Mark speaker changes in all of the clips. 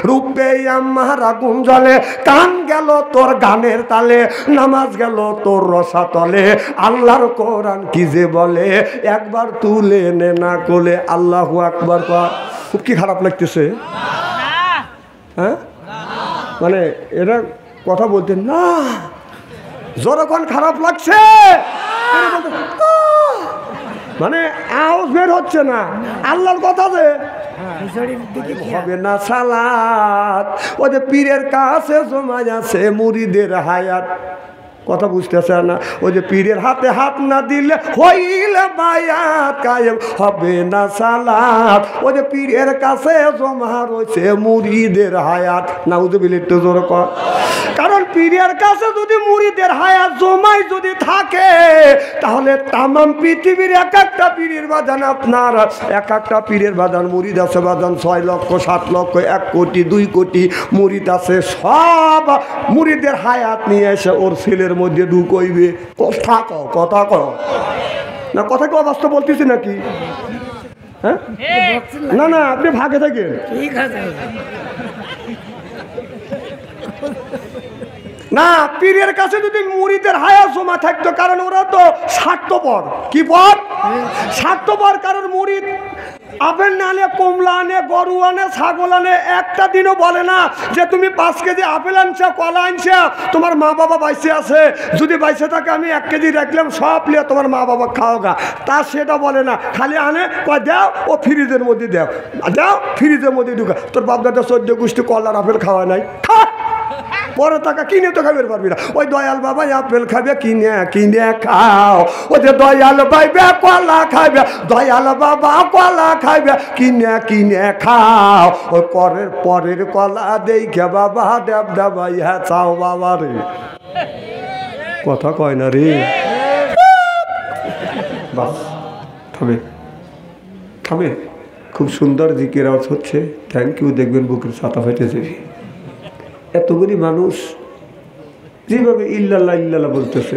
Speaker 1: রূপে আমার আগুন জ্বলে, কান গেল তোর গানের তালে, নামাজ গেল তোর রসাতলে, আল্লাহর কোরআন কি যে বলে, একবার তুলে নে না কোলে। আল্লাহু আকবার। খুব কি খারাপ লাগতেছে? হ্যাঁ, মানে এরা কথা বলতেন না, যখন খারাপ লাগছে মানে আওয়াজ বের হচ্ছে না, আল্লাহর কথা যে হবে না সালাত। ও যে পীরের কাছে জমা আছে মুরিদের হায়াত, কথা বুঝতেছে না। ওই যে পীরের হাতে হাত না দিলে হইলে বায়াত কায়েম হবে না সালাত। ওই যে পীরের কাছে জমা রয়েছে মুরিদের হায়াত। নাউযুবিল্লাহ, একটু জোরে কর। কারণ পীরের কাছে যদি মুরিদের হায়াত জমাই যদি থাকে, তাহলে তামাম পৃথিবীর এক একটা পীরের বাজান, আপনার এক একটা পীরের বাজান মুরিদ আছে বাজান 6 লক্ষ 7 লক্ষ 1 কোটি 2 কোটি মুরিদ আছে। সব মুরিদের হায়াত নিয়ে এসে ওর ছেলের মধ্যে ঢুকইবে। কথা কও, কথা কও না, কথা কি অবাস্তব বলতেছি নাকি? হ্যাঁ, না না, আপনি ভাগে থাকেন। ঠিক আছে না, পীরের কাছে যদি মুরিদের হায়াত জমা থাকতো, কারণ ওরা তো স্বার্থপর। কি পর? স্বার্থপর। কারণ মুরিদ আপেল না আনে, কমলা আনে, গরু আনে, ছাগল আনে, একটা দিনও বলে না যে তুমি 5 কেজি আপেল আনছো, কলা আনছো, তোমার মা বাবা বাইসে আছে, যদি বাইসে থাকে আমি 1 কেজি রাখলাম, সব লিয়ে তোমার মা বাবা খাওগা, তা সেটা বলে না। খালি আনে, দাও ও ফ্রিজের মধ্যে দাও, দাও ফ্রিজের মধ্যে ঢুকা। তোর বাপ দাদা 14 গোষ্ঠী কলার আপেল খাওয়া নাই, খা পরে টাকা কিনে তো খাবে পারবি না। ওই দয়াল বাবা আপেল খাবে, কিনে কিনে খাও। ওই যে দয়াল ভাইবে কলা খাবে, দয়াল বাবা কলা খাবে, কিনে কিনে খাও। ওই পরের কলা দেখে বাবা দেব দেবাই হ্যাঁ চাও বাবা রে। কথা কয় না রে, বাস থামে থামে। খুব সুন্দর জিকির আওয়াজ হচ্ছে, থ্যাংক ইউ। দেখবেন বুকের ছাতা ফেটে যাবে। এতগুলি মানুষ যেভাবে ইল্লাল্লাহ ইল্লাল্লাহ বলতেছে,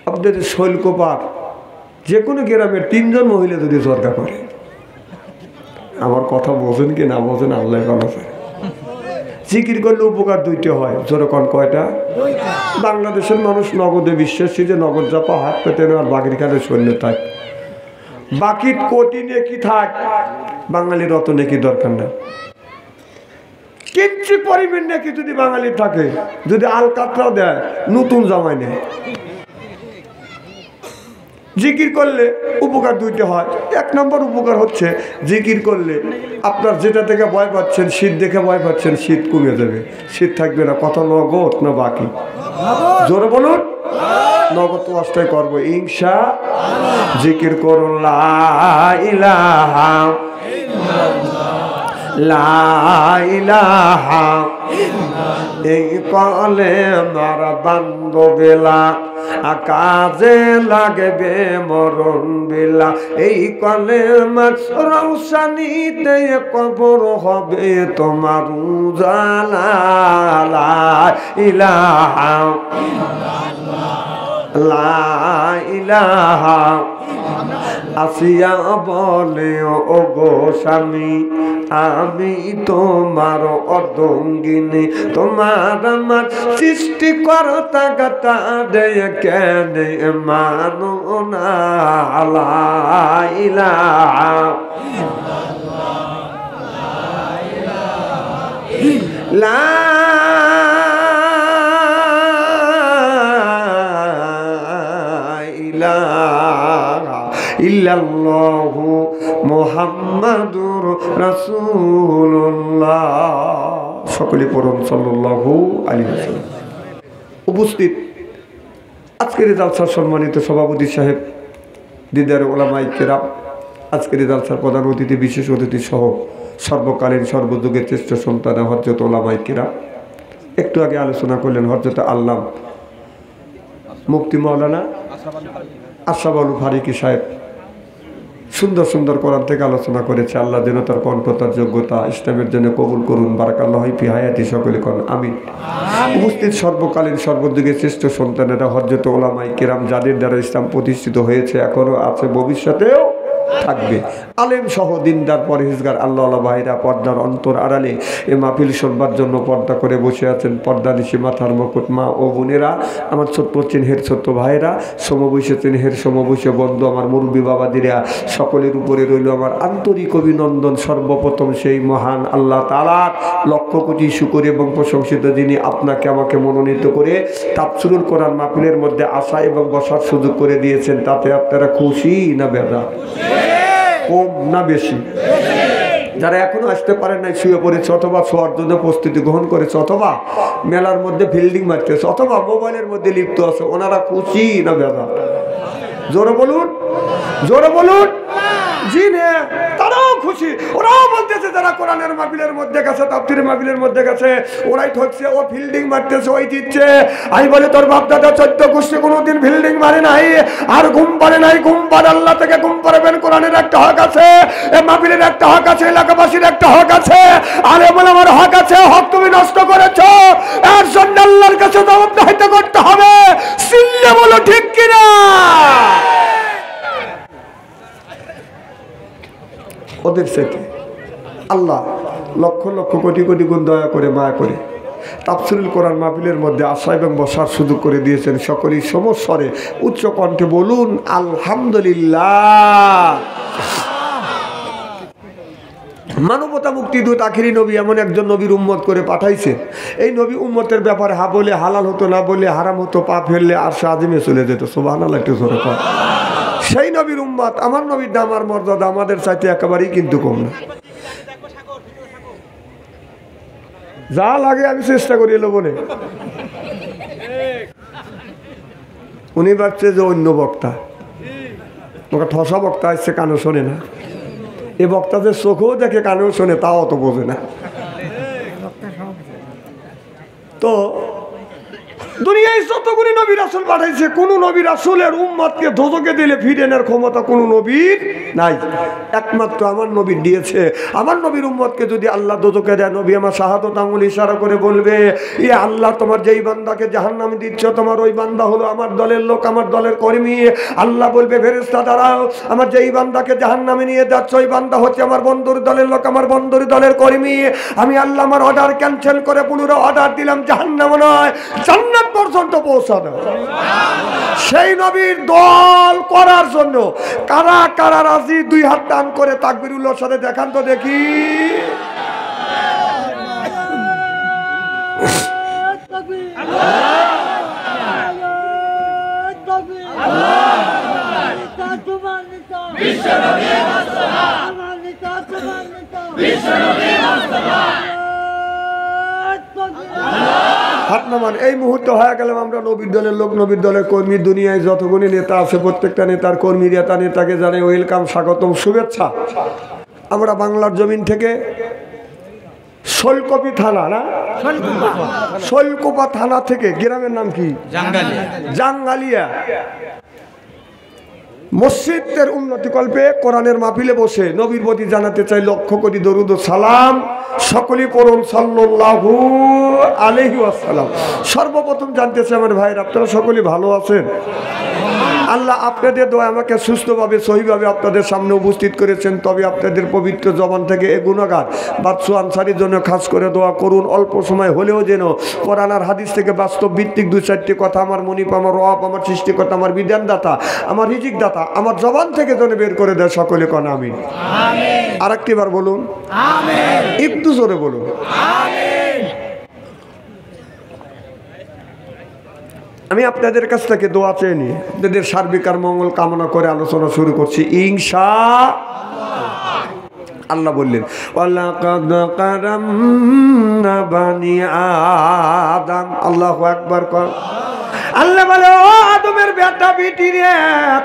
Speaker 1: আপনাদের শৈলকোপার যে কোনো গ্রামের 3 জন মহিলা যদি জরকা করে, আমার কথা বোঝেন কি না বোঝেন আল্লাহ ভালো আছে। জিকির করলে উপকার 2টা হয়। যেরকম কয়টা? বাংলাদেশের মানুষ নগদে বিশ্বাসী যে নগদ জাপা হাত পেতে আর বাকির কাছে সৈন্য থাক, বাকি কোটি নেকি থাক, বাঙালির অত নেকি দরকার না। কিচ্ছু পরিবেন নাকি যদি বাঙালি থাকে, যদি আলকাতরাও দেয়, নতুন জামাই নেয়। জিকির করলে উপকার 2টা হয়। 1 নম্বর উপকার হচ্ছে জিকির করলে আপনার যেটা থেকে ভয় পাচ্ছেন, শীত দেখে ভয় পাচ্ছেন, শীত কমে যাবে, শীত থাকবে না। কত নগদ না বাকি? জোরে বলুন, নগদ ওয়াজটাই করবো ইনশাআল্লাহ। জিকির করুন লা ইলাহা লা ইলাহা, এই কলেমার বান্ধবেলা কাজে লাগবে মরণ বেলা। এই কলেমার রৌশনীতে কবর হবে তোমার উজালা। লা ইলাহা লা ইলাহা। আসিয়া বলে ও গো স্বামী, আমি তোমার অর্ধাঙ্গিনী, তোমার আমার সৃষ্টিকর্তা গাতা দেয় কেন মানো না। লা ইলাহা লা ইল্লাল্লাহু মুহাম্মাদুর রাসূলুল্লাহ। সকলে পড়ুন সাল্লাল্লাহু আলাইহি ওয়াসাল্লাম। উপস্থিত আজকের জালসার সম্মানিত সভাপতি সাহেব, দিদার ওলামায়ে কেরাম, আজকের জালসার প্রধান অতিথি, বিশেষ অতিথি সহ সর্বকালীন সর্বযুগের শ্রেষ্ঠ সন্তান হযরত ওলামায়ে কেরাম, একটু আগে আলোচনা করলেন হযরত আল্লামা মুফতি মাওলানা আশরাফ আলী ফারুকী সাহেব। সুন্দর সুন্দর কোরআন থেকে আলোচনা করেছে। আল্লাহ যেন তার কণ্ঠ, তার যোগ্যতা ইসলামের জন্য কবুল করুন। বারাকাল্লাহু ফি হায়াতি, সকলে করুন আমিন। উপস্থিত সর্বকালীন সর্বযুগের শ্রেষ্ঠ সন্তানেরা হযরত ওলামায়ে কেরাম, যাদের দ্বারা ইসলাম প্রতিষ্ঠিত হয়েছে, এখনো আছে, ভবিষ্যতেও থাকবে। আলেম সহ দিনদার পরহেজগার আল্লাহ ভাইরা পর্দার অন্তর আড়ালে এ মাহফিল শুনবার জন্য পর্দা করে বসে আছেন। পর্দা নিশি মাথার মুকুট মা ও বোনেরা, আমার ছোট্ট চিনহের ছোট্ট ভাইরা, সমবয়সী চিনহের সমবয়সী বন্ধু, আমার মুরব্বী বাবাদিরা, সকলের উপরে রইল আমার আন্তরিক অভিনন্দন। সর্বপ্রথম সেই মহান আল্লাহ তাআলার লক্ষ কোটি শুকর এবং প্রশংসিত, যিনি আপনাকে আমাকে মনোনীত করে তাফসীরুল কোরআন মাহফিলের মধ্যে আসা এবং বসার সুযোগ করে দিয়েছেন। তাতে আপনারা খুশি না বেজা? কম না বেশি? যারা এখনো আসতে পারেন নাই, শুয়ে পড়েছে অথবা শোয়ার জন্য প্রস্তুতি গ্রহণ করেছে অথবা মেলার মধ্যে ফিল্ডিং মারতেছে অথবা মোবাইলের মধ্যে লিপ্ত আছে, ওনারা খুশি না বেজা? জোরে বলুন, জোরে বলুন। জি না, তারাও খুশি। ওরাও বলতেছে যারা কোরআনের মাহফিলের মধ্যে গেছে, তাফসীরের মাহফিলের মধ্যে গেছে, ওরাই ঠকছে, ও ফিল্ডিং মারতেছে, ওই দিচ্ছে। আমি বলে তোর বাপ দাদা 14 গোষ্ঠী কোনোদিন ফিল্ডিং মারে নাই, আর ঘুম পারে নাই। ঘুম পারে আল্লাহ থেকে, ঘুম পারবেন। কোরআনের একটা হক আছে, এ মাহফিলের একটা হক আছে, এলাকাবাসীর একটা হক আছে। আর এমন আমার হক আছে, হক তুমি নষ্ট করেছো, এর জন্য আল্লাহর কাছে জবাবদিহিতা করতে হবে। সিল্লে বলো ঠিক কিনা? ওদের সাথে আল্লাহ লক্ষ লক্ষ কোটি কোটি গুণ দয়া করে মায়া করে তাফসীরুল কোরআন মাহফিলের মধ্যে আসা এবং বসার সুযোগ করে দিয়েছেন। সকলেই সমস্বরে উচ্চ কণ্ঠে বলুন আলহামদুলিল্লাহ। মানবতা মুক্তিদূত আখিরি নবী এমন একজন নবীর উম্মত করে পাঠাইছে। এই নবী উম্মতের ব্যাপারে হা বলে হালাল হতো, না বলে হারাম হতো, পা ফেললে আর আযিমে চলে যেত। সুবহানাল্লাহ, একটু জোরে কর। সেই নবীর উম্মত, আমার নবীর দাম আর মর্যাদা আমাদের চাইতে একেবারেই কিন্তু কম না। যা লাগে আমি চেষ্টা করি এলো বলে। উনি ভাবছে যে অন্য বক্তা, ওকে ঠসা বক্তা আসছে, কানও শোনে না। এ বক্তা যে চোখেও দেখে কানেও শোনে, তাও অত বোঝে না। তো দুনিয়ায় যতগুলি নবী রাসূল পাঠাইছে, কোন নবী রাসূলের উম্মতকে দোজখে দিলে ফিরে আনার ক্ষমতা কোন নবীর নাই। একমাত্র আমার নবীর দিয়েছে। আমার নবীর উম্মতকে যদি আল্লাহ দোজখে দেয়, নবী আমার শাহাদত আঙ্গুল ইশারা করে বলবে, এ আল্লাহ তোমার যেই বান্দাকে জাহান্নামে দিচ্ছ, তোমার ওই বান্দা হলো আমার দলের লোক, আমার দলের কর্মী। আল্লাহ বলবে, ফেরেশতা দাঁড়াও, আমার যেই বান্দাকে জাহান্নামে নিয়ে যাচ্ছ, ওই বান্দা হচ্ছে আমার বন্ধুর দলের লোক, আমার বন্ধুর দলের কর্মী। আমি আল্লাহ আমার অর্ডার ক্যান্সেল করে পুনরায় অর্ডার দিলাম জাহান্নামে নয়, জান্নাত পর্যন্ত পৌঁছানো। সেই নবীর দল করার জন্য কারা কারা রাজি? দুই হাত টান করে তাকবীরুল্লাহর সাথে দেখান তো দেখি। এই মুহূর্তে হয়ে গেলাম আমরা নবীর দলের লোক, নবীর দলের কর্মী। দুনিয়ায় যতগুলি নেতা আছে প্রত্যেকটা নেতার কর্মী, নেতাকে জানাই ওয়েলকাম, স্বাগতম, শুভেচ্ছা। আমরা বাংলার জমিন থেকে শৈলকুপা থানা, না শৈলকুপা থানা থেকে, গ্রামের নাম কি? জাঙ্গালিয়া। মসজিদের উন্নতি কল্পে কোরআনের মাহফিলে বসে নবীর প্রতি জানাতে চাই লক্ষ কোটি দরুদ ও সালাম। সকলেই পড়ুন সাল্লাল্লাহু আলাইহি ওয়াসাল্লাম। সর্বপ্রথম জানতে চাই আমার ভাইয়ের, আপনারা সকলেই ভালো আছেন? আল্লাহ আপনাদের দোয়া আমাকে সুস্থভাবে সহিভাবে আপনাদের সামনে উপস্থিত করেছেন। তবে আপনাদের পবিত্র জবান থেকে এ গুনাহগার বাদশা আনসারীর জন্য খাস করে দোয়া করুন। অল্প সময় হলেও যেন কোরআন আর হাদিস থেকে বাস্তব ভিত্তিক দুই চারটি কথা আমার মনিপ, আমার রব, আমার সৃষ্টিকর্তা, আমার বিধানদাতা, আমার রিজিক দাতা আমার জবান থেকে যেন বের করে দেয়। সকলে কোন আমিন। আর একটিবার বলুন আমিন। একটু জোরে বলুন আমিন। আমি আপনাদের কাছ থেকে দোয়া চেয়ে নিই, আপনাদের সার্বিক আর মঙ্গল কামনা করে আলোচনা শুরু করছি ইনশাআল্লাহ। আল্লাহ বললেন, ওয়ালাকাদ কারামনা বানি আদম। আল্লাহু আকবার কর। আল্লাহ বলে, ও আদমের বেটা বেটি রে,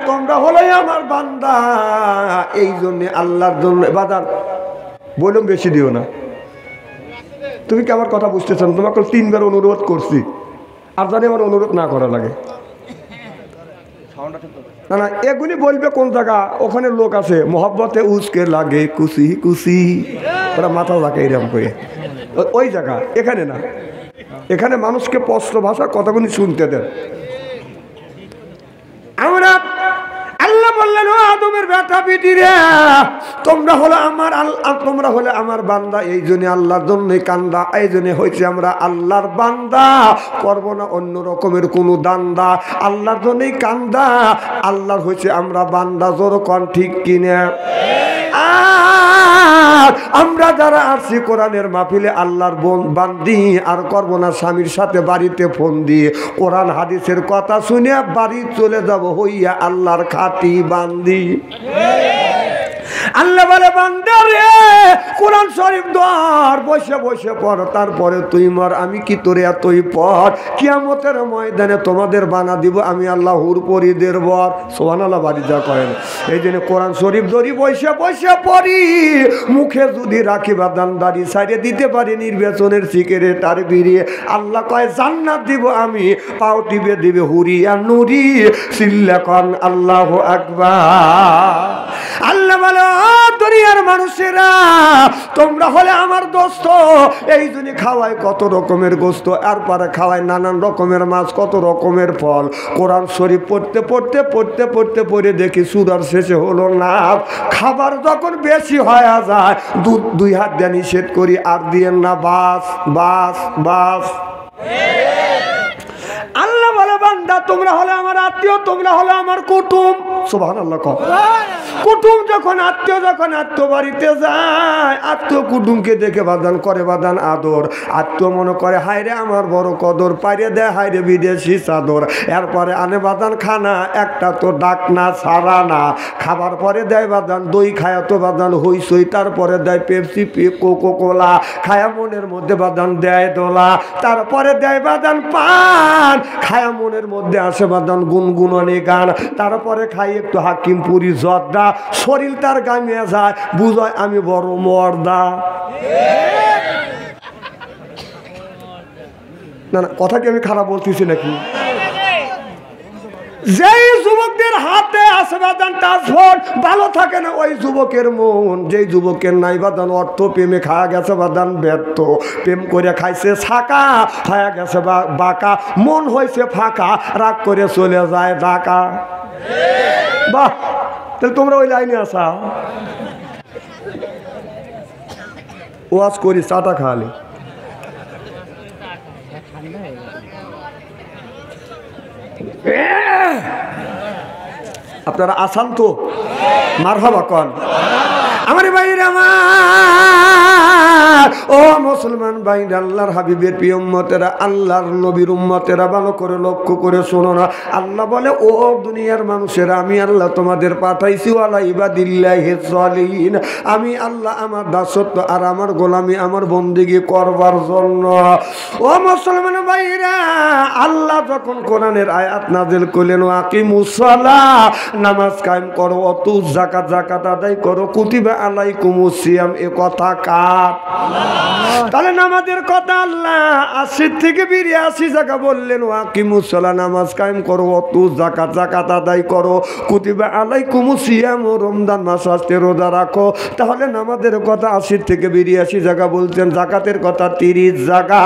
Speaker 1: তোমরা হলোই আমার বান্দা। এই জন্য আল্লাহর জন্য বাজার বলুন, বেশি দিও না। তুমি কি আমার কথা বুঝতেছেন? তোমাকে 3 বার অনুরোধ করছি, আর জানি আমার অনুরোধ না করা লাগে না। না, এগুলি বলবে কোন জায়গা? ওখানে লোক আছে মোহব্বতে উসকে লাগে কুসি কুসি, ওরা মাথা লাগে এরকম করে, ওই জায়গা। এখানে না, এখানে মানুষকে স্পষ্ট ভাষা কথাগুলি শুনতে দেন। আমরা আল্লাহ বললেন, ও আদমের বেটা বিটিরে, তোমরা হলো আমার তোমরা হলে আমার বান্দা, এই জন্য আল্লাহর জন্যই কান্দা, এই জন্য হয়েছে আমরা আল্লাহর বান্দা, করবো না অন্য রকমের কোনো দান্দা, আল্লাহর জন্যই কান্দা, আল্লাহর হয়েছে আমরা বান্দা। জোর কোন ঠিক কিনা? আর আমরা যারা আসছি কোরআনের মাহফিলে আল্লাহর বান্দি, আর করবো না স্বামীর সাথে বাড়িতে ফোন দিয়ে কোরআন হাদিসের কথা শুনে বাড়ি চলে যাব হইয়া আল্লাহর খাঁটি বান্দি। আল্লাহ বলে বান্দা রে, কোরআন শরীফ ধর, বসে বসে পড়, তারপরে তুই মর, আমি কি তোরে এতই পড়, কিয়ামতের ময়দানে তোমাদের বানা দিব আমি আল্লাহ হুরপরিদের বর। সুবহানাল্লাহ, বাড়ি যা করেন। এই জন্য কোরআন শরীফ ধরি, বসে বসে পড়ি, মুখে যদি রাখি বা দান্দারি সাইডে দিতে পারি নির্বাচনের সিগারেট আর বিড়িয়ে, আল্লাহ কয় জান্নাত দিব আমি, পাও টিপে দিবে হুরিয়া নুরি, সিল্লাকন আল্লাহু আকবার। আল্লাহ বলে দুনিয়ার মানুষেরা, তোমরা হলে আমার দোস্ত, এই জন্য খাওয়ায় কত রকমের গোস্ত, আর পারে খাওয়ায় নানান রকমের মাছ, কত রকমের ফল। কোরআন শরীফ পড়তে পড়তে পড়তে পড়তে পড়ে দেখি সুরার শেষে হলো না, খাবার যখন বেশি হয়ে যায় দুই হাত দিয়ে নিষেধ করি, আর দিয়েন না বাস বাস বাস। আল্লাহ বলে বান্দা তোমরা হলে আমার আত্মীয়, তোমরা হলে আমার কুটুম। সুবহানাল্লাহ। কুটুম যখন আত্মীয় বাড়িতে যায়, আত্মীয় কুটুমকে দেখে বাদান করে বাদান আদর, আত্মীয় মনে করে হায়রে আমার বড় কদর, পাইরে দেয় হায়রে বিদেশি চাদর, এরপরে আনে বাদান খানা, একটা তো ডাক না ছাড়া না, খাবার পরে দেয় বাদান দই, খায়া তো বাদান হইসই, তারপরে দেয় পেপসি কোকো কোলা, খায়া মনের মধ্যে বাদান দেয় দোলা, তারপরে দেয় বাদান পান, খায়া মনের মধ্যে আসে বাদান গুনগুননি গান, তারপরে খাই একটু হাকিমপুরি জর্দা, শরীর তার গামিয়ে যায়, বুঝায় আমি বড় মর্দা। না না, কথা কি আমি খারাপ বলতেছি নাকি? যেই যুবকদের হাতে আসে বাদান পাসপোর্ট, ভালো থাকে না ওই যুবকের মন, যেই যুবকের নাই বাদান অর্থ, প্রেমে খাওয়া গেছে বাদান ব্যর্থ, প্রেম করে খাইছে ছাকা, খায়া গেছে বাঁকা, মন হয়েছে ফাঁকা, রাগ করে চলে যায় ঢাকা। বাহ, তাহলে তোমরা ওই লাইনে আসা, ওয়াজ করি, চাটা খাওয়ালে। আপনারা আসান তো? মারহাবা কন আমার ভাইরা, আমার ও মুসলমান ভাই, আল্লাহর হাবিবের প্রিয় উম্মতেরা, আল্লাহর নবীর উম্মতেরা, ভালো করে লক্ষ্য করে শোনো না। আল্লাহ বলে ও দুনিয়ার মানুষেরা, আমি আল্লাহ তোমাদের পাঠাইছি ওয়ালা ইবাদিল্লাহিস সালিহিন, আমি আল্লাহ আমার দাসত্ব আর আমার গোলামি, আমার বন্দেগী করবার জন্য। ও মুসলমান ভাইরা, আল্লাহ যখন কোরআনের আয়াত নাযিল করলেন, আকিমুস সালাহ, নামাজ কায়েম করো, অতুজ যাকাত, যাকাত আদায় করো, কুতিবা আলাইকুমুস সিয়াম, এ কথা কার? তাহলে নামাজের কথা আল্লাহ ৮০ থেকে ৮২ জায়গা বললেন, আকিমুস সালাহ, নামাজ কায়েম করো, অতুজ যাকাত, যাকাত আদায় করো, কুতিবা আলাইকুমুস সিয়াম, রমজান মাস আসতে রোজা রাখো। তাহলে নামাজের কথা ৮০ থেকে ৮২ জায়গা বলছেন, যাকাতের কথা ৩০ জায়গা,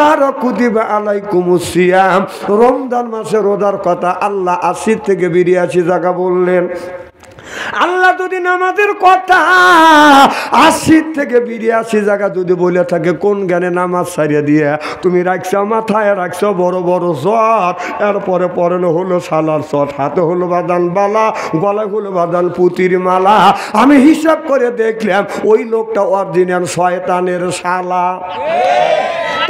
Speaker 1: আর কুতিবা আলাইকুমুস সিয়াম, রমজান মাসে রোজার কথা আল্লাহ ৮০ থেকে ৮২ জায়গা বললেন। আল্লাহ যদি নামাজের কথা ৮০ থেকে ৮২ জায়গা যদি বলে থাকে, কোন জ্ঞানে নামাজ ছাড়িয়ে দিয়ে তুমি রাখছো মাথায়, রাখছো বড় বড় জট, এরপরে পরনে হলো সালার চট, হাতে হলো বাদান বালা, গলায় হলো বাদান পুতির মালা, আমি হিসাব করে দেখলাম ওই লোকটা অরিজিনাল শয়তানের শালা।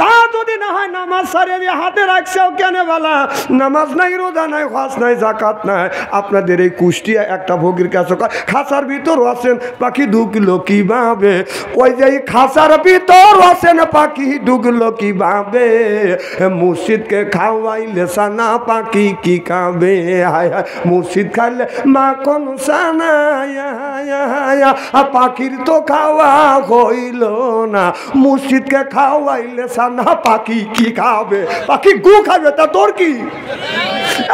Speaker 1: তা যদি না হয় নামাজ সারিয়ে দিয়ে হাতে রাখছেও কেন বালা, নামাজ নাই, রোজা নাই, হজ নাই, জাকাত নাই। আপনাদের এই কুষ্টিয়া একটা ভোগীর কাছে খাঁচার ভিতর আছেন, পাখি ঢুকলো কিভাবে, ওই যে খাঁচার ভিতর আছেন, পাখি ঢুকলো কিভাবে, মুর্শিদকে খাওয়াইলে সানা, পাখি কি খাবে, হায় হায় মুর্শিদ খাইলে মাখন সানা, পাখির তো খাওয়া হইল না, মুর্শিদকে খাওয়াইলে সানা, পাখি কি খাবে, পাখি গু খাবে, তা তোর কি?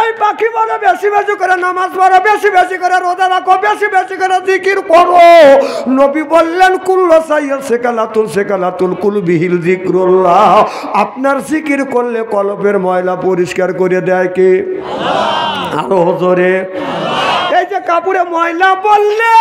Speaker 1: এই পাখি বলে বেশি বেশি করে নামাজ পড়ো, বেশি বেশি করে রোজা রাখো, বেশি বেশি করে জিকির করো। নবী বললেন কুল্লু সাইয়্যিদ সেকালাতুল কুলবিহিল যিকরুল্লাহ, আপনার জিকির করলে কলবের ময়লা পরিষ্কার করে দেয় কে? আরো জোরে। এই যে কাপড়ে ময়লা বললে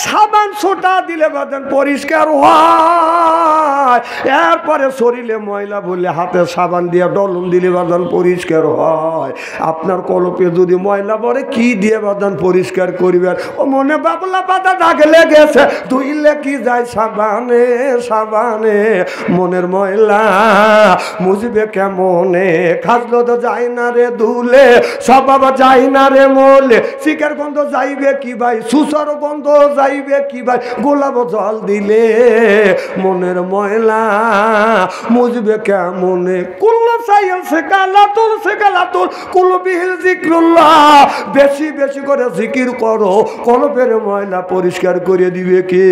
Speaker 1: সাবান সোটা দিলে বাদান পরিষ্কার হয়, এরপরে শরীরে ময়লা বললে হাতে সাবান দিয়ে ডলন দিলে বাদান পরিষ্কার হয়। আপনার কলপে যদি ময়লা পড়ে কি দিয়ে বাদান পরিষ্কার করবেন? ও মনে বাবলা পাতা দাগ লেগেছে, ধুইলে কি যায় সাবানে সাবানে, মনের ময়লা মুছবে কেমনে? খাজলো তো যায় না রে ধুলে, স্বভাব যায় না রে মরলে, শিকার গন্ধ যাইবে কি ভাই, সুসর গন্ধ যাইবে কি ভাই, গোলাপ জল দিলে মনের ময়লা মুছবে কেমনে? কুল্লো সাইল সে কালাতুল কুল বিহিল জিক্রুল্লাহ, বেশি বেশি করে জিকির করো, কলবের ময়লা পরিষ্কার করে দিবে কে?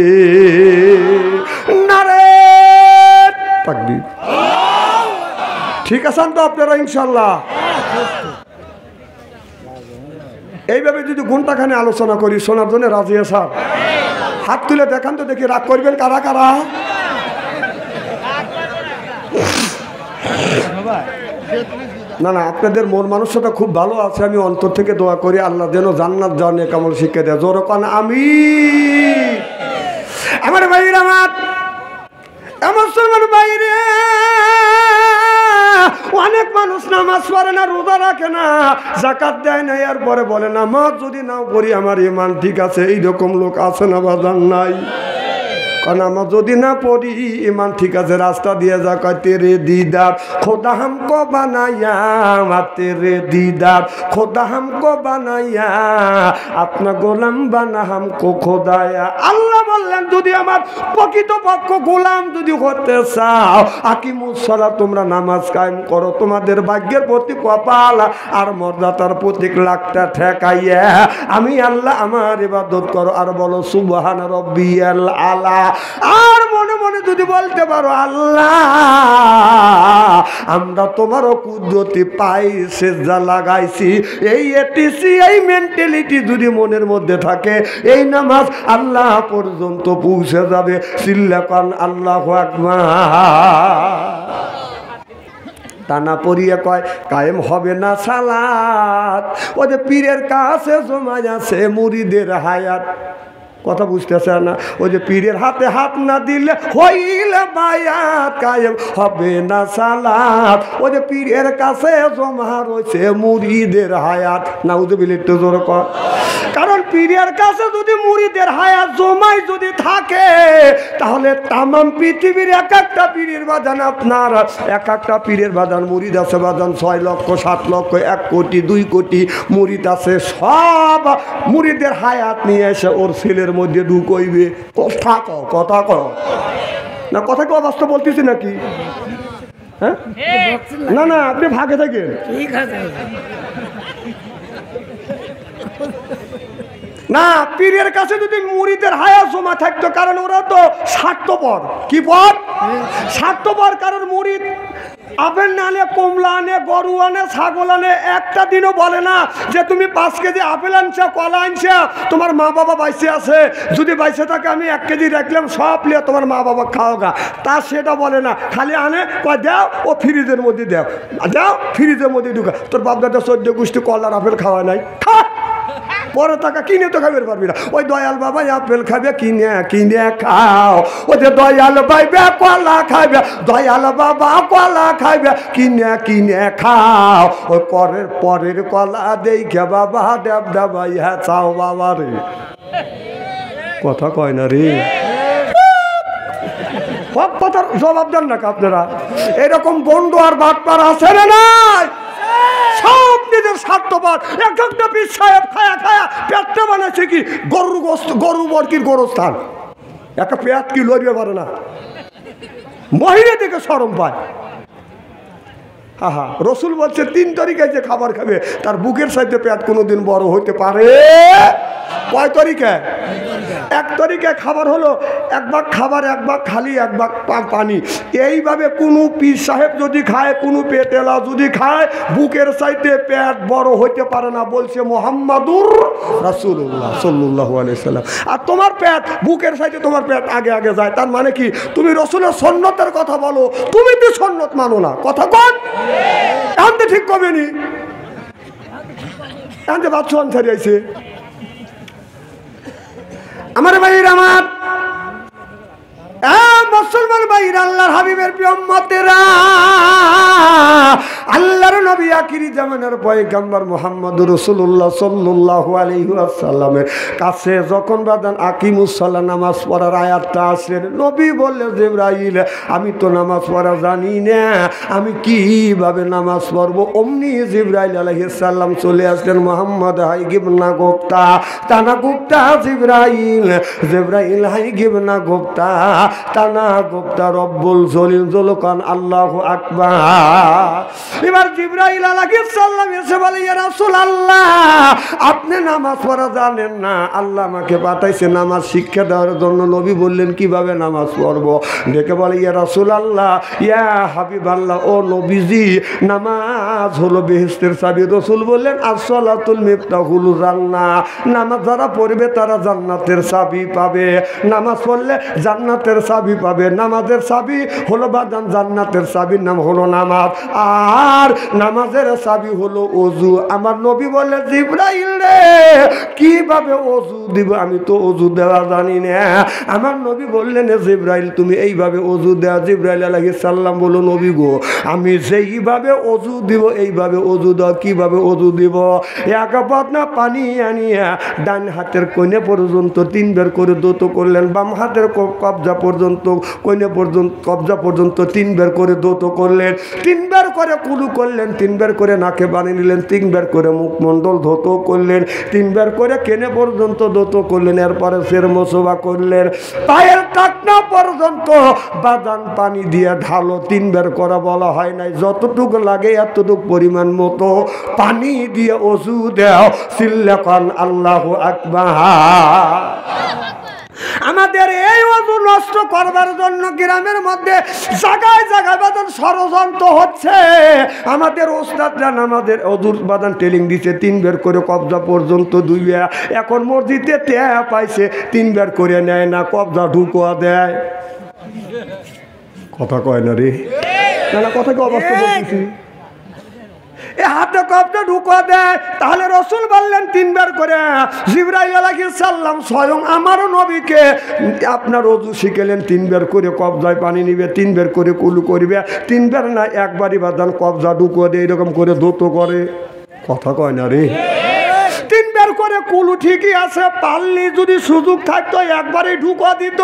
Speaker 1: নারে তাকবীর। ঠিক আছেন তো আপনারা ইনশাল্লাহ? এইভাবে যদি ঘন্টাখানে আলোচনা করি শোনার জন্য রাজি আছেন? হাত তুলে দেখান তো দেখি, রাগ করবেন কারা কারা? না না, আপনাদের মন মানসিকতা খুব ভালো আছে, আমি অন্তর থেকে দোয়া করি আল্লাহ যেন জান্নাত যাওয়ার নেক আমল শিক্ষা দেয়। জোর কান আমিন। আমার ভাইরা, আমার মুসলমান ভাইরে, অনেক মানুষ নামাজ পড়ে না, রোজা রাখে না, যাকাত দেয় না, এরপরে বলে নামাজ যদি নাও পড়ি আমার ঈমান ঠিক আছে। এইরকম লোক আছে না বাজার? নাই। কারণ আমার যদি না পড়ি ঈমান ঠিক আছে, রাস্তা দিয়ে যা কয় তেরে দিদার খোদা হামকো বানায়া, তেরে দিদার খোদা হামকো বানায়া, আপনা গোলাম বানা হামকো খোদায়া। আল্লাহ বললেন যদি আমার প্রকৃত পক্ষ গোলাম যদি হতে চাও, আকিমুস সালাত, তোমরা নামাজ কায়েম করো, তোমাদের ভাগ্যের প্রতি কপাল আর মর্যাদার প্রতীক লাখটা ঠেকাইয়া আমি আল্লাহ আমার ইবাদত করো, আর বলো সুবহান রাব্বিয়াল আলা। আর মনে মনে যদি বলতে পারো আল্লাহ আমরা তোমারও কুদরতি পাই সেজদা লাগাইছি, এই এটিসি এই মেন্টালিটি যদি মনের মধ্যে থাকে, এই নামাজ আল্লাহ পর্যন্ত পৌঁছে যাবে। চিল্লাকান আল্লাহু আকবার। টানা পড়িয়ে কয় কায়েম হবে না সালাত, ওদের পীরের কাছে জমা আছে মুরিদের হায়াত। কথা বুঝতেছে না? ওই যে পীরের হাতে হাত না দিলে হইলে বায়াত, কায়েম হবে না সালাত, ওই যে পীরের কাছে জমা রয়েছে মুরিদের হায়াত। নাউযুবিল্লাহ, একটু জোরে কর। কারণ পীরের কাছে যদি মুরিদের হায়াত জমাই যদি থাকে, তাহলে তামাম পৃথিবীর এক একটা পীরের বাজান, আপনার এক একটা পীরের বাজান মুরিদ আছে বাজান 6 লক্ষ 7 লক্ষ 1 কোটি 2 কোটি মুরিদ আছে। সব মুরিদের হায়াত নিয়ে এসে ওর ছেলের মধ্যে ঢুকইবে। কথা কও না, কথা কি অবাস্তব বলতেছি নাকি? হ্যাঁ, না না, আপনি ভাগে থাকেন। না, পীরের কাছে যদি মুরিদের হায়াত জমা থাকতো, কারণ ওরা তো স্বার্থপর। কি পর? স্বার্থপর। কারণ মুরিদ আপেল না আনে, কমলা আনে, গরু আনে, ছাগল আনে, একটা দিনও বলে না যে তুমি 5 কেজি আপেল আনছ, কলা আনছ, তোমার মা বাবা বাইসে আছে, যদি বাইসে থাকে আমি 1 কেজি রাখলাম, সব নিয়ে তোমার মা বাবা খাওগা, তা সেটা বলে না। খালি আনে কয় দাও, ও ফ্রিজের মধ্যে দাও, দাও ফ্রিজের মধ্যে ঢুকা। তোর বাপদাদা 14 গোষ্ঠী কলার আপেল খাওয়া নাই, খা পরে টাকা কিনে তো খাবে পারবি না। ওই দয়াল বাবা আপেল খাবে, কিনে কিনে খাও। ওই যে দয়াল ভাইবে কলা খাবে, দয়াল বাবা কলা খাবে, কিনে কিনে খাও। ওই পরের কলা দেখে বাবা দেব দেবাই হ্যাঁ চাও বাবা রে। কথা কয় না রে, সব কথার জবাব দেন না আপনারা। এরকম বন্ধু আর বাটপার আছে না নাই? সব নিজের স্বার্থপর। এক একটা পীর সাহেব খায়া খায়া পেটটা বানাচ্ছে কি গরু বর্কির গোরস্থান, একটা পেট কি লড়িয়ে পারে না, মহিলা থেকে শরম পায়। হা রসুল বলছে 3 তরিকায় যে খাবার খাবে তার বুকের সাইডে পেট কোনোদিন বড় হইতে পারে। কয় তরিকায়? 1 তরিকায় খাবার হলো 1 ভাগ খাবার, 1 ভাগ খালি, 1 ভাগ পানি। এইভাবে কোনো পীর সাহেব যদি খায়, কোনো পেটেলা যদি খায়, বুকের সাইডে পেট বড় হইতে পারে না, বলছে মুহাম্মাদুর রাসূলুল্লাহ সাল্লাল্লাহু আলাইহি সাল্লাম। আর তোমার পেট বুকের সাইডে, তোমার পেট আগে আগে যায়, তার মানে কি? তুমি রসুলের সুন্নতের কথা বলো, তুমি তো সুন্নত মানো না। কথা কোন এখন ঠিক কবে নি? এখন যে বাচ্চা আনসারি আইছে, আমার ভাইয়ের আমার মুসলমান ভাইরা, আল্লাহর হাবিবের প্রিয় উম্মতেরা, আল্লাহর নবী আখিরি জামানার পয়গম্বর মুহাম্মদুর রাসূলুল্লাহ সাল্লাল্লাহু আলাইহি ওয়াসাল্লামের কাছে যখন বাদান আকিমুস সালাহ নামাজ পড়ার আয়াতটা আসলেন, নবী বললেন জিবরাইল আমি তো নামাজ পড়া জানি না, আমি কিভাবে নামাজ পড়বো? অমনি জিবরাইল আলাইহিস সালাম চলে আসলেন, মুহাম্মদ হাই গিবনা গুপ্তা তানা গুপ্তা জিবরাইল, জিবরাইল হাই গিবনা গুপ্তা তানা গুপ্তা রব্বুল জলিল জলকান আল্লাহু আকবার। এবার জিবরাইল আলাইহিস সালাম এসে বলে, ইয়া রাসূলুল্লাহ আপনি নামাজ পড়া জানেন না, আল্লাহ আমাকে পাঠাইছে নামাজ শিক্ষা দেওয়ার জন্য। নবী বললেন কিভাবে নামাজ পড়বো? ডেকে বলে, ইয়া রাসূলুল্লাহ ইয়া হাবিবাল্লাহ, ও নবীজি নামাজ হলো বেহেশতের চাবি। রাসূল বললেন as-সালাতুল মিফতাহুল জান্নাহ, নামাজ যারা পড়বে তারা জান্নাতের চাবি পাবে, নামাজ পড়লে জান্নাতের চাবি পাবে। নামাজের চাবি হলো বাদান, জান্নাতের চাবির নাম হলো নামাজ, আর নামাজের চাবি হলো ওযু। আমার নবী বলে, জিবরাইল রে কিভাবে ওযু দিব? আমি তো ওযু দেওয়া জানি না। আমার নবী বললেন, জিবরাইল তুমি এইভাবে ওযু দেয়া। জিবরাইল আলাইহিস সালাম বলল, নবী গো আমি যেইভাবে ওযু দিব এইভাবে ওযু দাও। কিভাবে ওযু দিব? এক পাতনা পানি আনিয়া ডান হাতের কোণে পর্যন্ত 3 বার করে দৌত করলেন, বাম হাতের কবজা পর্যন্ত কোণে পর্যন্ত কবজা পর্যন্ত 3 বার করে দৌত করলেন, 3 বার করে কুলু করলেন, 3 বার করে নাকে বানিয়ে নিলেন, 3 বার করে মুখমণ্ডল ধৌত করলেন, 3 বার করে কেনে পর্যন্ত দৌত করলেন। এরপরে ফের মোসবা করলেন, পায়ের টাকনা পর্যন্ত বাদান পানি দিয়ে ঢালো। 3 বার করা বলা হয় নাই, যতটুকু লাগে এতটুকু পরিমাণ মতো পানি দিয়ে ওযু দাও। সিল্লাকান আল্লাহু আকবার। আমাদের এই ওযু নষ্ট করবার জন্য গ্রামের মধ্যে জায়গায় জায়গায় বাদান ষড়যন্ত্র হচ্ছে। আমাদের ওস্তাদরা আমাদের ওযুর বাদান ট্রেনিং দিচ্ছে, 3 বার করে কবজা পর্যন্ত ধুইয়া। এখন মসজিদে টেয়া পাইছে, 3 বার করে নেয় না, কবজা ঢুকোয়া দেয়। কথা কয় না রে, না কথা কি অবস্থা বলতেছি? এ হাতে কবজা ঢুকা দেয়। তাহলে রাসূল বললেন 3 বার করে। জিবরাইল আলাইহিস সালাম স্বয়ং আমার নবীকে আপনার ওযু শিখালেন, 3 বার করে কবজায় পানি নিবে, 3 বার করে কুলু করবে, 3 বার না একবারই বাদান কবজা ঢুকা দেয়, এরকম করে দৌত করে। কথা কয় না রে, 3 বার করে কুলু ঠিকই আছে, পারলে যদি সুযোগ থাকতো একবারই ঢুকা দিত।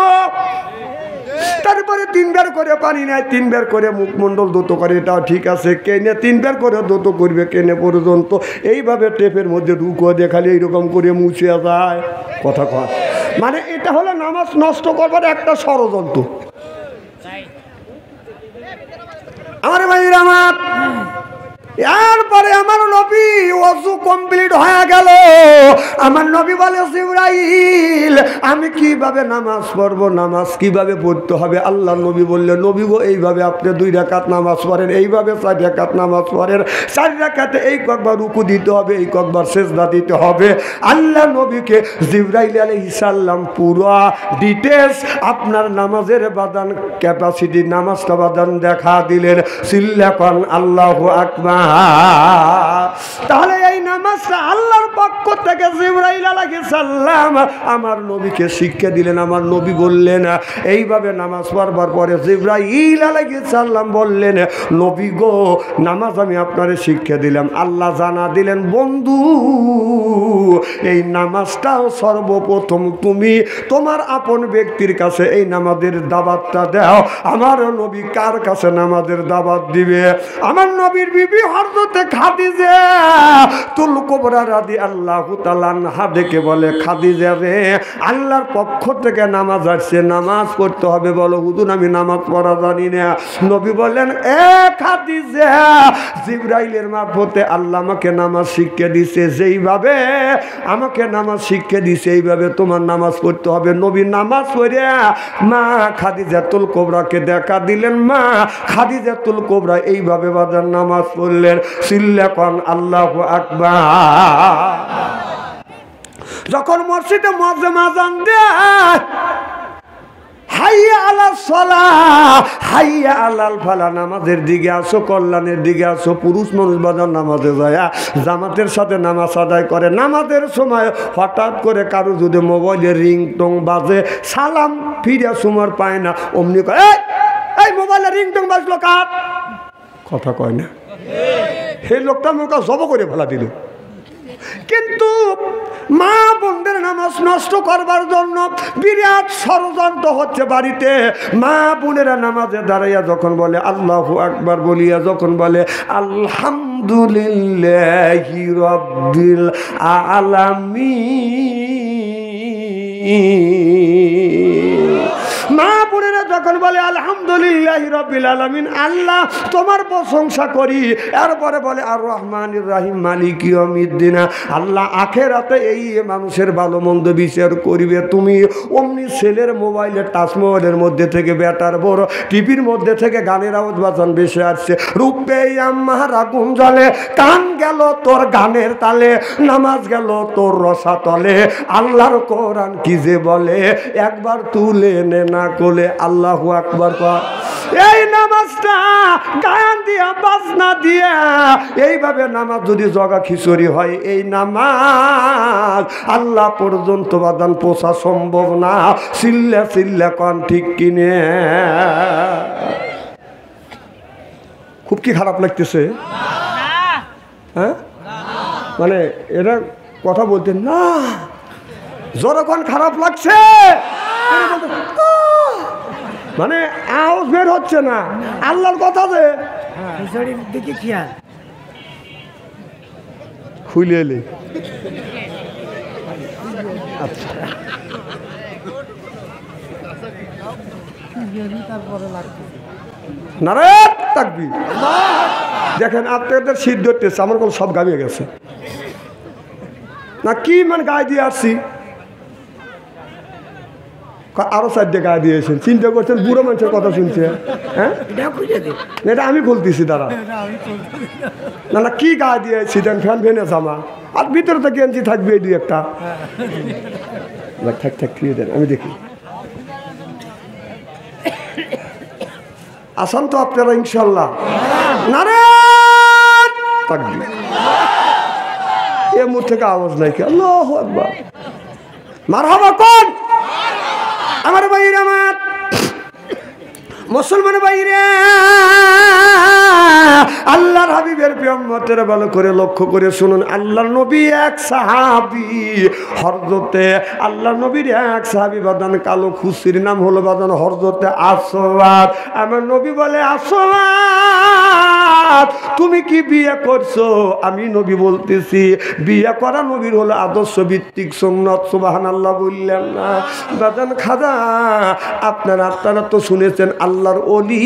Speaker 1: তারপরে 3 বার করে পানি নেয়, 3 বার করে মুখমণ্ডল দৌত করে, এটাও ঠিক আছে। কেনে 3 বার করে দৌত করবে, কেনে পর্যন্ত এইভাবে টেপের মধ্যে ঢুকুয়া দেখালে এইরকম করে মুছে যায়। কথা কয় মানে এটা হলো নামাজ নষ্ট করবার একটা ষড়যন্ত্র। আমার ভাইরা আমার, এরপরে আমার নবী ওযু কমপ্লিট হয়ে গেল। আমার নবী বলে, জিবরাইল আমি কিভাবে নামাজ পড়বো? নামাজ কিভাবে পড়তে হবে? আল্লাহ নবী বললেন, নবী গো এইভাবে আপনি 2 রাকাত নামাজ পড়েন, এইভাবে 4 রাকাত নামাজ পড়েন। 4 রাকাতে এই কয়েকবার রুকু দিতে হবে, এই কয়েকবার সিজদা দিতে হবে। আল্লাহ নবীকে জিবরাইল আলাইহিস সালাম পুরো ডিটেইলস আপনার নামাজের বাদান ক্যাপাসিটি, নামাজটা বাদান দেখা দিলেন। সিল্লাকান আল্লাহু আকবার। তাহলে এই নামাজটা আল্লাহর পক্ষ থেকে জিবরাইল আলাইহিস সালাম আমার নবীকে শিক্ষা দিলেন। আমার নবী বললেন এইভাবে নামাজ পড়বার পরে জিবরাইল আলাইহিস সালাম বললেন, নবী গো নামাজ আমি আপনারে শিক্ষা দিলাম। আল্লাহ জানা দিলেন, বন্ধু এই নামাজটাও সর্বপ্রথম তুমি তোমার আপন ব্যক্তির কাছে এই নামাজের দাওয়াতটা দাও। আমার নবী কার কাছে নামাজের দাওয়াত দিবে? আমার নবীর বিবি হযরত খাদিজা তুল কুবরা রাদিয়াল্লাহু তাআলা আনহা ডেকে বলে, খাদিজা রে আল্লাহর পক্ষ থেকে নামাজ আসছে, নামাজ পড়তে হবে। বলো, হুজুর আমি নামাজ পড়া জানি না। নবী বললেন, এ খাদিজা জিবরাইলের মারফতে আল্লাহ আমাকে নামাজ শিক্ষা দিয়েছে, যেইভাবে আমাকে নামাজ শিক্ষা দিয়েছে এইভাবে তোমার নামাজ পড়তে হবে। নবী নামাজ পড়ে মা খাদিজাতুল কুবরাকে দেখা দিলেন। মা খাদিজাতুল কুবরা এইভাবে বাজার নামাজ পড়লেন। সিল্লাকান আল্লাহু আকবার। যখন মসজিদে মুয়াজ্জিন আযান দেয়, হাইয়া আলাস সালাহ, হাইয়া আলাল ফালাহ, নামাজের দিকে আসো, কল্যাণের দিকে আসো। পুরুষ মানুষ বাজার নামাজে যায়, জামাতের সাথে নামাজ আদায় করে। নামাজের সময় হঠাৎ করে কারো যদি মোবাইলের রিংটং বাজে, সালাম ফিরে সময় পায় না, অমনি কয় এই মোবাইলের রিংটং বাজলো কার? কথা কয় না। সেই লোকটা আমাকে জব করে ফেলা দিল। কিন্তু মা বোনদের নামাজ নষ্ট করবার জন্য বিরাট ষড়যন্ত্র হচ্ছে বাড়িতে। মা বোনেরা নামাজে দাঁড়াইয়া যখন বলে আল্লাহু আকবার বলিয়া যখন বলে আলহামদুলিল্লাহি রাব্বিল আলামিন, মা বোনেরা যখন বলে আলহামদুলিল্লাহি রাব্বিল আলামিন, আল্লাহ তোমার প্রশংসা করি, এরপরে বলে আর রহমানির রহিম মালিকি ইয়াউমিদ্দিন, আল্লাহ আখেরাতে এই মানুষের ভালো মন্দ বিচার করিবে তুমি। অমনি ছেলের মোবাইলের টাচ মোবাইলের মধ্যে থেকে ব্যাটার বড় টিভির মধ্যে থেকে গানের আওয়াজ বাজান বেশি আসছে। রূপে আমার আগুন জ্বলে, কান গেল তোর গানের তালে, নামাজ গেল তোর রসা তলে। আল্লাহর কোরআন কি যে বলে, একবার তুলে নে না কোলে, আল্লাহু আকবার কর। এই নামাজটা গান দিয়া বাজনা দিয়া এইভাবে নামাজ যদি জগা খিচুড়ি হয়, এই নামাজ আল্লাহ পর্যন্ত বাদান পোষা সম্ভব না। চিল্লা চিল্লা কন ঠিক কিনে? খুব কি খারাপ লাগতেছে? হ্যাঁ, মানে এরা কথা বলতেন না, যখন খারাপ লাগছে মানে আওয়াজ বের হচ্ছে না। আল্লাহর কথা যে দিকে খেয়াল খুলে এলে। আচ্ছা, নারায়ণ তাকবীর। দেখেন আপনাদের শীত ধরতেছে, আমার কোন সব গামিয়ে গেছে না কি, মানে গায়ে দিয়ে আসছি, আরো চারটে গায়ে দিয়েছেন। চিন্তা করছেন বুড়ো মানুষের কথা শুনছে? হ্যাঁ, এটা আমি খুলতেছি দাঁড়া। না না কি গায়ে দিয়েছি দেন, ফ্যান ফেনে জামা আর ভিতরে তো গেঞ্জি থাকবে এই দুই একটা। থাক থাক ফিরে দেন, আমি দেখি। আসান তো আপনারা ইনশাল্লাহ? নারায়ণ তাকবীর। এ মুখ থেকে আওয়াজ নাই কি? আল্লাহু আকবার, মারহাবা কোন আমার ভাইরা, আমার মুসলমান ভাইরা, আল্লাহর হাবিবের প্রিয়ম্বতের ভালো করে লক্ষ্য করে শুনুন। আল্লাহর নবী এক সাহাবী, হযরতে আল্লাহর নবীর এক সাহাবী বাদান কালো খুশির নাম হলো বাদান হযরতে আসওয়াদ। আমার নবী বলে আসওয়াদ তুমি কি বিয়ে করছো? আমি নবী বলতেছি বিয়ে করা নবীর হলো আদর্শ ভিত্তিক সুন্নাত। সুবহানাল্লাহ বললেন না বাদান খাজা? আপনারা তো শুনেছেন আল্লাহর ওলি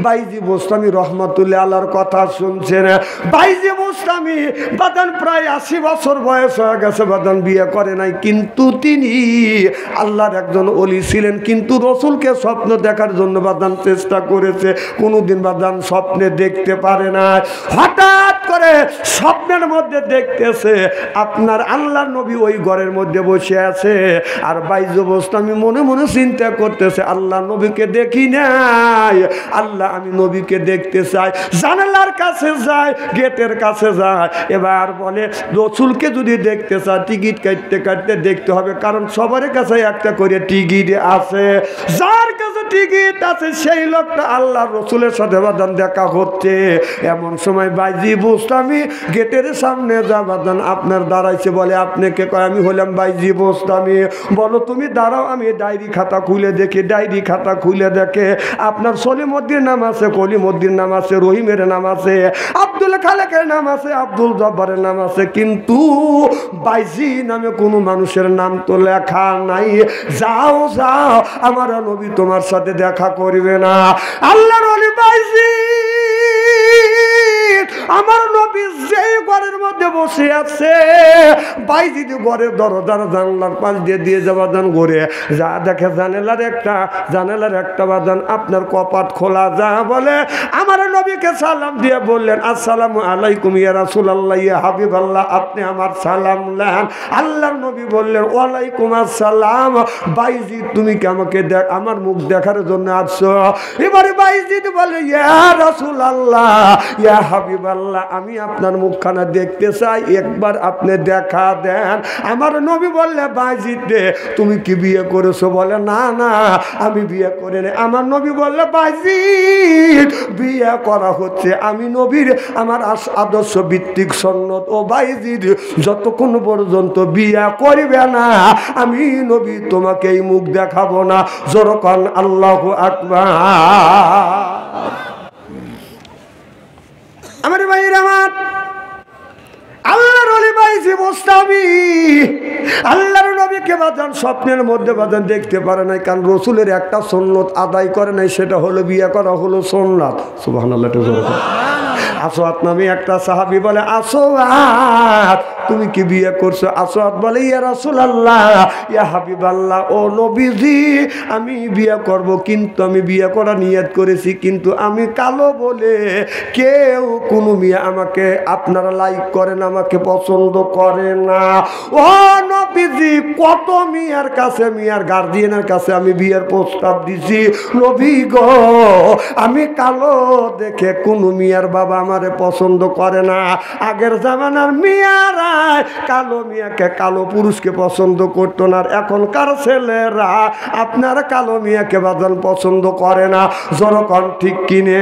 Speaker 1: বাইজি বোস্তামি রহমাতুল্লাহ আল্লাহর কথা শুনছেন। বাইজি বোস্তামি বাদান প্রায় 80 বছর বয়স হয়ে গেছে, বাদান বিয়ে করে নাই, কিন্তু তিনি আল্লাহর একজন ওলি ছিলেন। কিন্তু রসুলকে স্বপ্ন দেখার জন্য বাদান চেষ্টা করেছে, কোনোদিন বাদান স্বপ্নে দেখতে পারে না। হঠাৎ করে স্বপ্নের মধ্যে দেখতেছে আপনার আল্লাহর নবী ওই ঘরের মধ্যে বসে আছে, আর বাইজি বোস্তামি মনে মনে চিন্তা করতেছে আল্লাহ নবীকে দেখি নাই, আল্লাহ আমি নবীকে দেখতে চাই। জানালার কাছে যায়, গেটের কাছে যায়, এবার বলে রসুলকে যদি দেখতে চায় টিকিট কাটতে কাটতে দেখতে হবে, কারণ সবার কাছে একটা করে টিকিট আছে। যার কাছে টিকিট আছে সেই লোকটা আল্লাহ রসুলের সাথে বাদান দেখা হচ্ছে। এমন সময় বাইজি বোস্তামি গেটের সামনে যা বাদান আপনার দাঁড়াইছে, বলে আপনি কে? কয় আমি হলাম বাইজি বোস্তামি। বলো তুমি দাঁড়াও, আমি ডায়েরি খাতা খুলে দেখি। ডায়েরি খাতা খুলে দেখে আপনার সলিমউদ্দিন নাম আছে, কলিমউদ্দিন নাম আছে, রহিমের নাম আছে, আব্দুল খালেকের নাম আছে, আব্দুল জব্বারের নাম আছে, কিন্তু বাইজি নামে কোনো মানুষের নাম তো লেখা নাই। যাও যাও, আমার নবী তোমার সাথে দেখা করবে না। আল্লাহর ওলি বাইজি, আমার নবী যেই ঘরের মধ্যে বসে আছে, বাইজি ঘরের দরজার জানলার পাশ দিয়ে দিয়ে যাওয়া যান ঘুরে যা দেখে জানালার একটা বাদান আপনার কপাট খোলা, যা বলে আমার নবীকে সালাম দিয়ে বললেন, আসসালামু আলাইকুম ইয়া রাসূলুল্লাহ, ইয়া হাবিবাল্লাহ, আপনি আমার সালাম নেন। আল্লাহর নবী বললেন, ওয়ালাইকুম আসসালাম। বাইজিদ, তুমি কি আমাকে আমার মুখ দেখার জন্য আসছো? এবারে বাইজিদ বলে, ইয়া রাসূলুল্লাহ, ইয়া হাবিবাল্লাহ, আমি আপনার মুখখানা দেখতে চাই, একবার আপনি দেখা দেন। আমার নবী বললে, বাইজিদ রে, তুমি কি বিয়ে করেছো? বলে, না না, আমি বিয়ে করে নেই। আমার নবী বললে, বাইজিদ, বিয়ে করা হচ্ছে। আমি নবীর আমার আদর্শ ভিত্তিক সুন্নত। ও বাইজিদ, যতক্ষণ পর্যন্ত বিয়ে করবে না, আমি নবী তোমাকে এই মুখ দেখাবো না। যখন আল্লাহু আকবার। আমার ভাইরা, আমার আল্লাহর ওলি বাইজি মুস্তাবি আল্লাহর নবীকে বাজান স্বপ্নের মধ্যে বাজান দেখতে পারে নাই, কারণ রসুলের একটা সুন্নত আদায় করে নাই, সেটা হলো বিয়ে করা হলো সুন্নাত। সুবহানাল্লাহ। আসওয়াদ নামে একটা সাহাবী বলে, আসওয়াদ, তুমি কি বিয়ে করছো? আসওয়াদ বলে, ইয়া রাসূলুল্লাহ, ইয়া হাবিবাল্লাহ, ও নবীজি, আমি বিয়ে করব, কিন্তু আমি বিয়ে করা নিয়ত করেছি, কিন্তু আমি কালো বলে কেউ কোনো মেয়ে আমাকে আপনারা লাইক করেন, আমাকে পছন্দ করে না। ও নবীজি, কত মেয়ের কাছে, মেয়ের গার্জিয়ানের কাছে আমি বিয়ের প্রস্তাব দিছি, নবী গো, আমি কালো দেখে কোনো মেয়ের বাবা আমারে পছন্দ করে না। আগের জামানার মেয়েরা কালো মেয়েকে, কালো পুরুষকে পছন্দ করতো না। এখনকার ছেলেরা আপনার কালো মেয়েকে বাজান পছন্দ করে না। জনগণ ঠিক কিনে